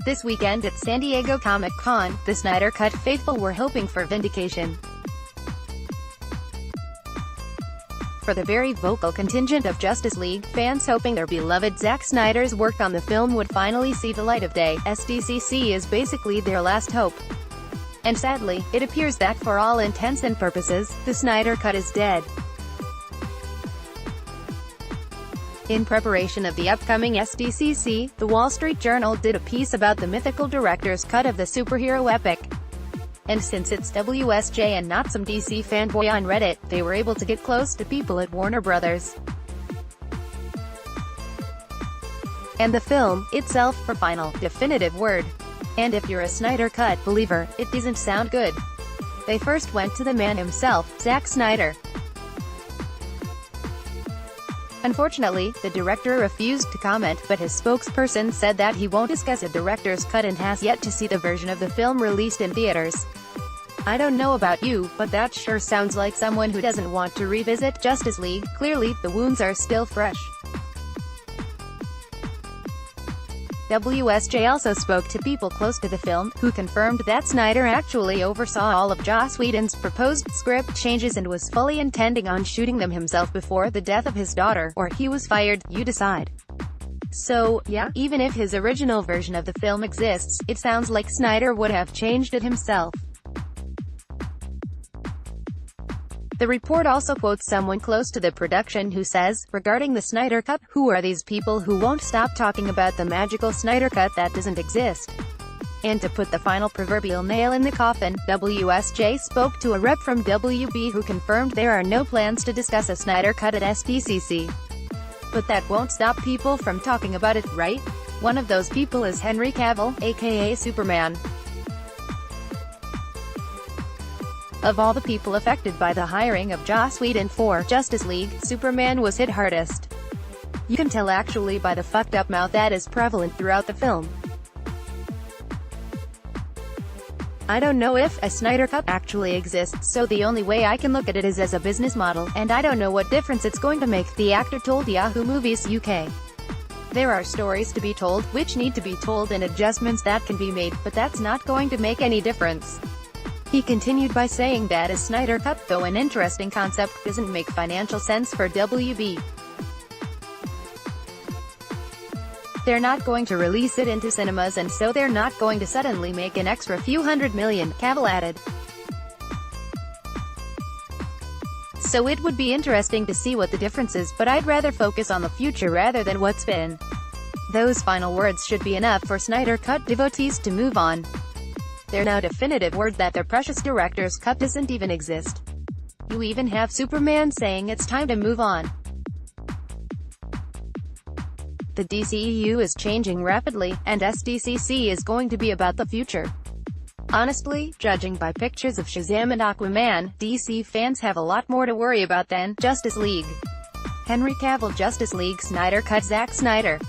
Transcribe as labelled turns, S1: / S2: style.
S1: This weekend at San Diego Comic-Con, the Snyder Cut faithful were hoping for vindication. For the very vocal contingent of Justice League fans hoping their beloved Zack Snyder's work on the film would finally see the light of day, SDCC is basically their last hope. And sadly, it appears that for all intents and purposes, the Snyder Cut is dead. In preparation of the upcoming SDCC, the Wall Street Journal did a piece about the mythical director's cut of the superhero epic. And since it's WSJ and not some DC fanboy on Reddit, they were able to get close to people at Warner Brothers and the film itself for final, definitive word. And if you're a Snyder Cut believer, it doesn't sound good. They first went to the man himself, Zack Snyder. Unfortunately, the director refused to comment, but his spokesperson said that he won't discuss a director's cut and has yet to see the version of the film released in theaters. I don't know about you, but that sure sounds like someone who doesn't want to revisit Justice League. Clearly, the wounds are still fresh. WSJ also spoke to people close to the film, who confirmed that Snyder actually oversaw all of Joss Whedon's proposed script changes and was fully intending on shooting them himself before the death of his daughter, or he was fired, you decide. So, yeah, even if his original version of the film exists, it sounds like Snyder would have changed it himself. The report also quotes someone close to the production who says, regarding the Snyder Cut, who are these people who won't stop talking about the magical Snyder Cut that doesn't exist? And to put the final proverbial nail in the coffin, WSJ spoke to a rep from WB who confirmed there are no plans to discuss a Snyder Cut at SDCC. But that won't stop people from talking about it, right? One of those people is Henry Cavill, aka Superman. Of all the people affected by the hiring of Joss Whedon for Justice League, Superman was hit hardest. You can tell actually by the fucked up mouth that is prevalent throughout the film. I don't know if a Snyder Cut actually exists, so the only way I can look at it is as a business model, and I don't know what difference it's going to make, the actor told Yahoo Movies UK. There are stories to be told, which need to be told, and adjustments that can be made, but that's not going to make any difference. He continued by saying that a Snyder Cut, though an interesting concept, doesn't make financial sense for WB. They're not going to release it into cinemas, and so they're not going to suddenly make an extra few $100 million, Cavill added. So it would be interesting to see what the difference is, but I'd rather focus on the future rather than what's been. Those final words should be enough for Snyder Cut devotees to move on. They're now definitive word that their precious director's cut doesn't even exist. You even have Superman saying it's time to move on. The DCEU is changing rapidly, and SDCC is going to be about the future. Honestly, judging by pictures of Shazam and Aquaman, DC fans have a lot more to worry about than Justice League. Henry Cavill Justice League Snyder Cut Zack Snyder.